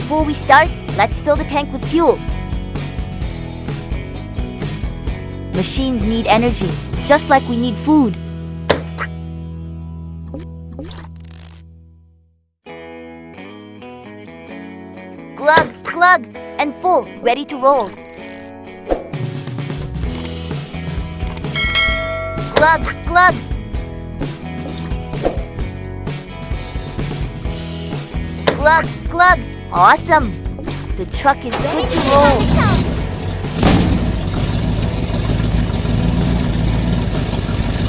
Before we start, let's fill the tank with fuel. Machines need energy, just like we need food. Glug, glug, and full, ready to roll. Glug, glug. Glug, glug. Awesome. The truck is good to roll.